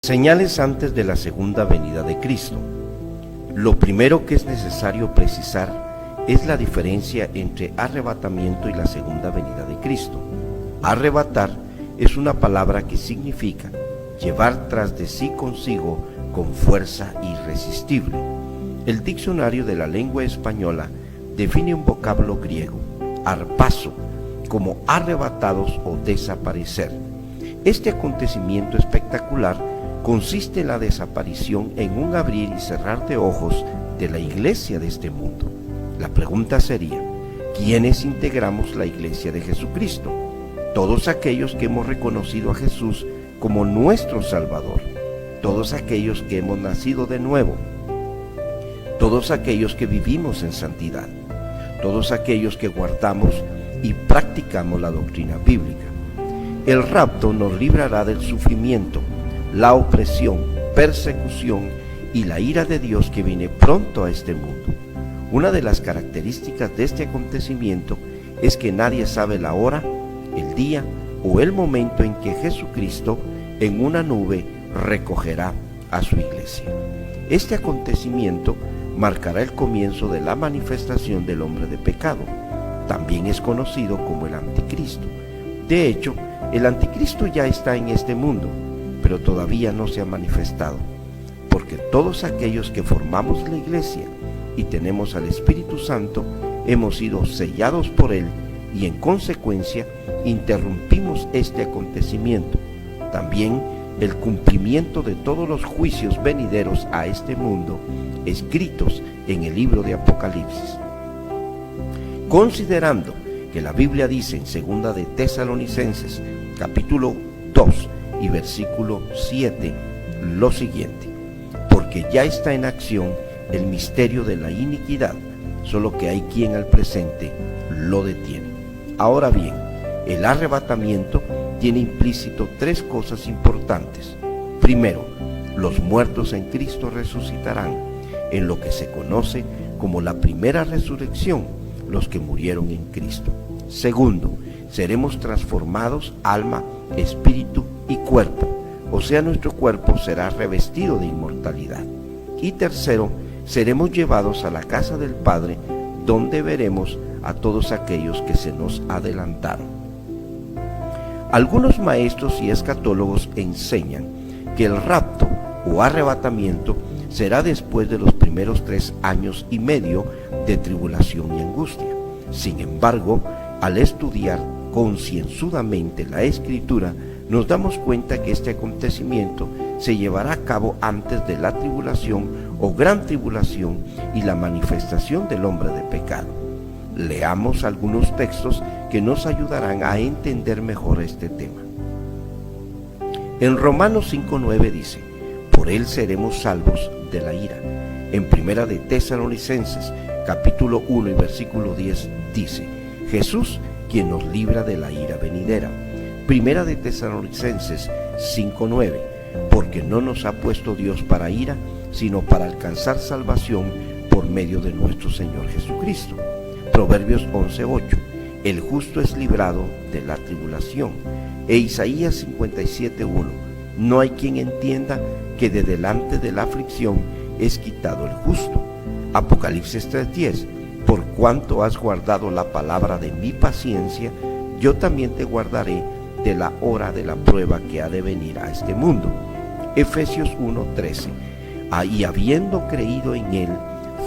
Señales antes de la segunda venida de Cristo. Lo primero que es necesario precisar es la diferencia entre arrebatamiento y la segunda venida de Cristo. Arrebatar es una palabra que significa llevar tras de sí consigo con fuerza irresistible. El diccionario de la lengua española define un vocablo griego, harpazo, como arrebatados o desaparecer. Este acontecimiento espectacular consiste en la desaparición en un abrir y cerrar de ojos de la iglesia de este mundo. La pregunta sería, ¿quiénes integramos la iglesia de Jesucristo? Todos aquellos que hemos reconocido a Jesús como nuestro Salvador, todos aquellos que hemos nacido de nuevo, todos aquellos que vivimos en santidad, todos aquellos que guardamos y practicamos la doctrina bíblica. El rapto nos librará del sufrimiento, la opresión, persecución y la ira de Dios que viene pronto a este mundo. Una de las características de este acontecimiento es que nadie sabe la hora, el día o el momento en que Jesucristo en una nube recogerá a su iglesia. Este acontecimiento marcará el comienzo de la manifestación del hombre de pecado. También es conocido como el anticristo. De hecho, el anticristo ya está en este mundo, pero todavía no se ha manifestado, porque todos aquellos que formamos la iglesia y tenemos al Espíritu Santo hemos sido sellados por Él y en consecuencia interrumpimos este acontecimiento. También el cumplimiento de todos los juicios venideros a este mundo escritos en el libro de Apocalipsis. Considerando que la Biblia dice en 2 de Tesalonicenses capítulo 2 y versículo 7 lo siguiente: porque ya está en acción el misterio de la iniquidad, solo que hay quien al presente lo detiene. Ahora bien, el arrebatamiento tiene implícito tres cosas importantes. Primero, los muertos en Cristo resucitarán, en lo que se conoce como la primera resurrección, los que murieron en Cristo. Segundo, seremos transformados alma, espíritu y cuerpo, o sea, nuestro cuerpo será revestido de inmortalidad. Y tercero, seremos llevados a la casa del Padre, donde veremos a todos aquellos que se nos adelantaron. Algunos maestros y escatólogos enseñan que el rapto o arrebatamiento será después de los primeros 3 años y medio de tribulación y angustia. Sin embargo, al estudiar concienzudamente la Escritura, nos damos cuenta que este acontecimiento se llevará a cabo antes de la tribulación o gran tribulación y la manifestación del hombre de pecado. Leamos algunos textos que nos ayudarán a entender mejor este tema. En Romanos 5:9 dice: por él seremos salvos de la ira. En 1 de Tesalonicenses capítulo 1 y versículo 10 dice: Jesús quien nos libra de la ira venidera. 1 de Tesalonicenses 5:9: porque no nos ha puesto Dios para ira, sino para alcanzar salvación por medio de nuestro Señor Jesucristo. Proverbios 11:8: el justo es librado de la tribulación. E Isaías 57:1: no hay quien entienda que de delante de la aflicción es quitado el justo. Apocalipsis 3:10: por cuanto has guardado la palabra de mi paciencia, yo también te guardaré de la hora de la prueba que ha de venir a este mundo. Efesios 1:13: y habiendo creído en él,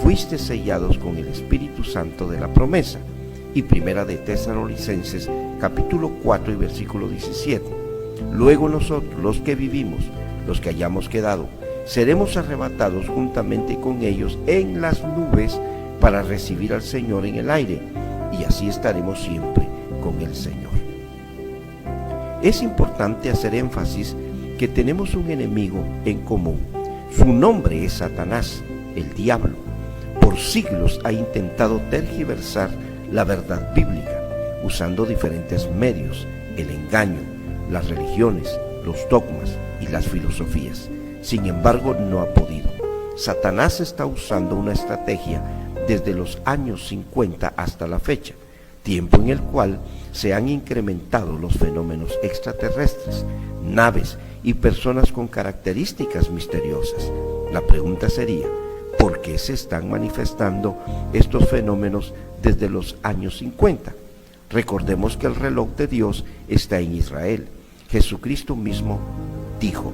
fuiste sellados con el Espíritu Santo de la promesa. Y 1 de Tesalonicenses capítulo 4 y versículo 17: luego nosotros, los que vivimos, los que hayamos quedado, seremos arrebatados juntamente con ellos en las nubes para recibir al Señor en el aire, y así estaremos siempre con el Señor. Es importante hacer énfasis que tenemos un enemigo en común. Su nombre es Satanás, el diablo. Por siglos ha intentado tergiversar la verdad bíblica, usando diferentes medios: el engaño, las religiones, los dogmas y las filosofías. Sin embargo, no ha podido. Satanás está usando una estrategia desde los años 50 hasta la fecha, tiempo en el cual se han incrementado los fenómenos extraterrestres, naves y personas con características misteriosas. La pregunta sería, ¿por qué se están manifestando estos fenómenos desde los años 50? Recordemos que el reloj de Dios está en Israel. Jesucristo mismo dijo,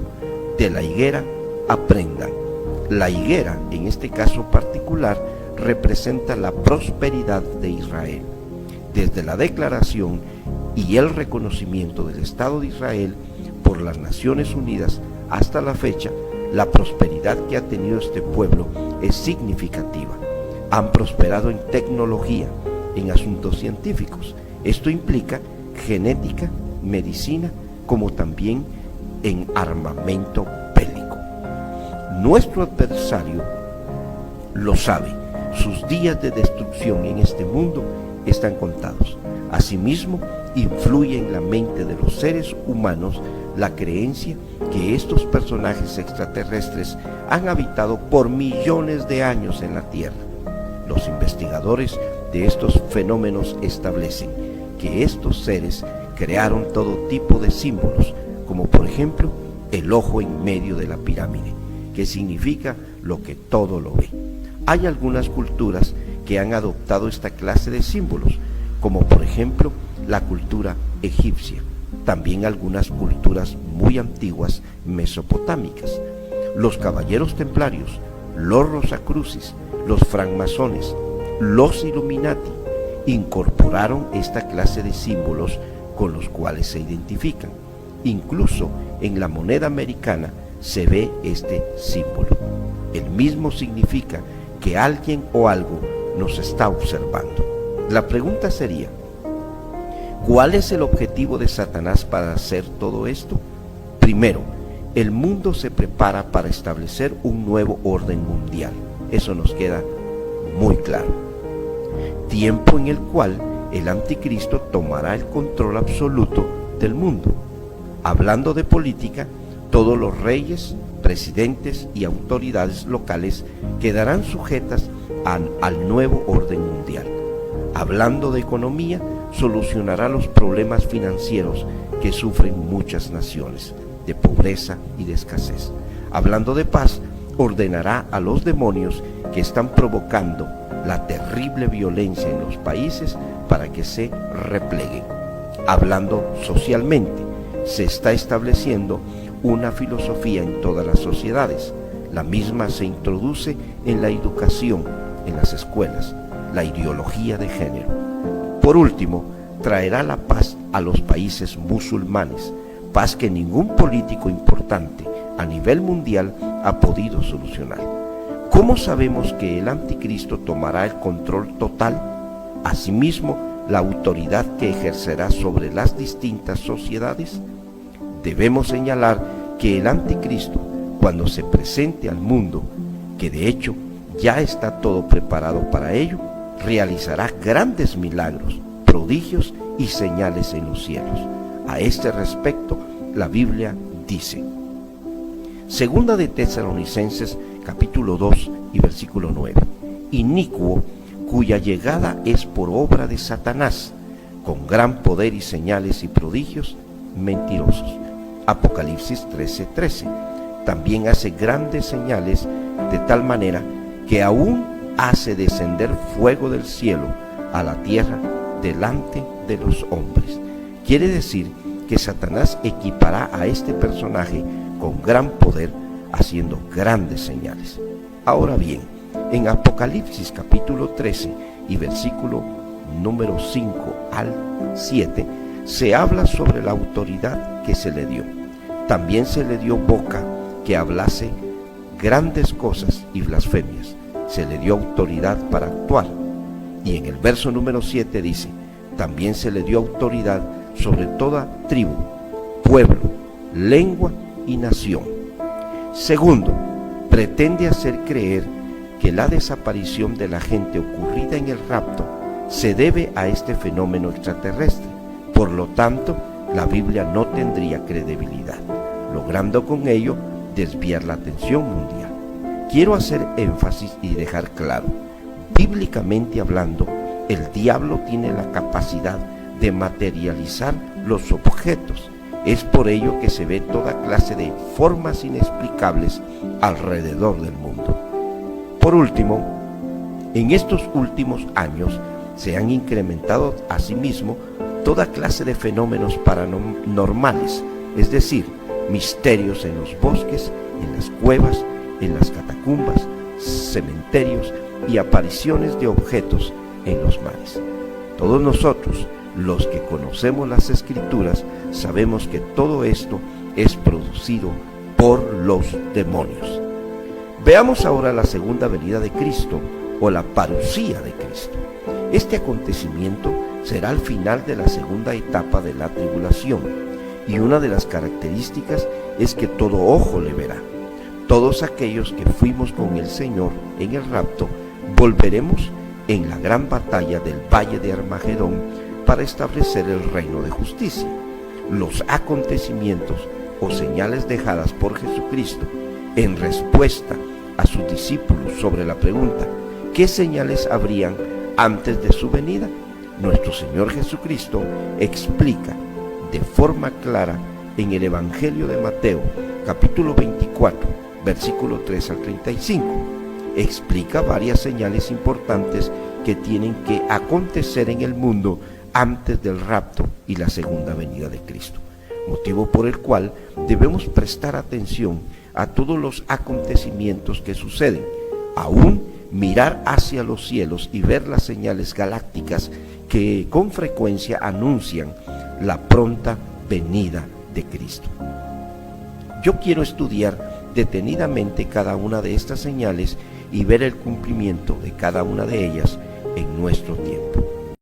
de la higuera aprendan. La higuera, en este caso particular, representa la prosperidad de Israel. Desde la declaración y el reconocimiento del Estado de Israel por las Naciones Unidas hasta la fecha, la prosperidad que ha tenido este pueblo es significativa. Han prosperado en tecnología, en asuntos científicos. Esto implica genética, medicina, como también en armamento bélico. Nuestro adversario lo sabe. Sus días de destrucción en este mundo están contados. Asimismo, influye en la mente de los seres humanos la creencia que estos personajes extraterrestres han habitado por millones de años en la Tierra. Los investigadores de estos fenómenos establecen que estos seres crearon todo tipo de símbolos, como por ejemplo el ojo en medio de la pirámide, que significa lo que todo lo ve. Hay algunas culturas que han adoptado esta clase de símbolos, como por ejemplo la cultura egipcia, también algunas culturas muy antiguas mesopotámicas. Los caballeros templarios, los rosacrucis, los francmasones, los Illuminati incorporaron esta clase de símbolos con los cuales se identifican. Incluso en la moneda americana se ve este símbolo. El mismo significa que alguien o algo nos está observando. La pregunta sería, ¿cuál es el objetivo de Satanás para hacer todo esto? Primero, el mundo se prepara para establecer un nuevo orden mundial. Eso nos queda muy claro. Tiempo en el cual el anticristo tomará el control absoluto del mundo. Hablando de política, todos los reyes, presidentes y autoridades locales quedarán sujetas al nuevo orden mundial. Hablando de economía, solucionará los problemas financieros que sufren muchas naciones, de pobreza y de escasez. Hablando de paz, ordenará a los demonios que están provocando la terrible violencia en los países para que se repleguen. Hablando socialmente, se está estableciendo una filosofía en todas las sociedades. La misma se introduce en la educación, en las escuelas, la ideología de género. Por último, traerá la paz a los países musulmanes, paz que ningún político importante a nivel mundial ha podido solucionar. ¿Cómo sabemos que el anticristo tomará el control total? Asimismo, la autoridad que ejercerá sobre las distintas sociedades. Debemos señalar que el anticristo, cuando se presente al mundo, que de hecho ya está todo preparado para ello, realizará grandes milagros, prodigios y señales en los cielos. A este respecto, la Biblia dice, Segunda de Tesalonicenses capítulo 2 y versículo 9, inicuo, cuya llegada es por obra de Satanás, con gran poder y señales y prodigios mentirosos. Apocalipsis 13:13. También hace grandes señales de tal manera que aún hace descender fuego del cielo a la tierra delante de los hombres. Quiere decir que Satanás equipará a este personaje con gran poder, haciendo grandes señales. Ahora bien, en Apocalipsis capítulo 13 y versículo número 5 al 7, se habla sobre la autoridad que se le dio. También se le dio boca que hablase grandes cosas y blasfemias. Se le dio autoridad para actuar. Y en el verso número 7 dice, también se le dio autoridad sobre toda tribu, pueblo, lengua y nación. Segundo, pretende hacer creer que la desaparición de la gente ocurrida en el rapto se debe a este fenómeno extraterrestre. Por lo tanto, la Biblia no tendría credibilidad, logrando con ello desviar la atención mundial. Quiero hacer énfasis y dejar claro, bíblicamente hablando, el diablo tiene la capacidad de materializar los objetos Es por ello que se ve toda clase de formas inexplicables alrededor del mundo. Por último, en estos últimos años se han incrementado asimismo toda clase de fenómenos paranormales, es decir, misterios en los bosques, en las cuevas, en las catacumbas, cementerios y apariciones de objetos en los mares. Todos nosotros, los que conocemos las Escrituras, sabemos que todo esto es producido por los demonios. Veamos ahora la segunda venida de Cristo, o la parusía de Cristo. Este acontecimiento será al final de la segunda etapa de la tribulación, y una de las características es que todo ojo le verá. Todos aquellos que fuimos con el Señor en el rapto, volveremos en la gran batalla del valle de Armagedón para establecer el reino de justicia. Los acontecimientos o señales dejadas por Jesucristo en respuesta a sus discípulos sobre la pregunta ¿qué señales habrían antes de su venida? Nuestro Señor Jesucristo explica de forma clara en el Evangelio de Mateo, capítulo 24, versículo 3 al 35. Explica varias señales importantes que tienen que acontecer en el mundo antes del rapto y la segunda venida de Cristo, motivo por el cual debemos prestar atención a todos los acontecimientos que suceden, aún mirar hacia los cielos y ver las señales galácticas que con frecuencia anuncian la pronta venida de Cristo. Yo quiero estudiar detenidamente cada una de estas señales y ver el cumplimiento de cada una de ellas en nuestro tiempo.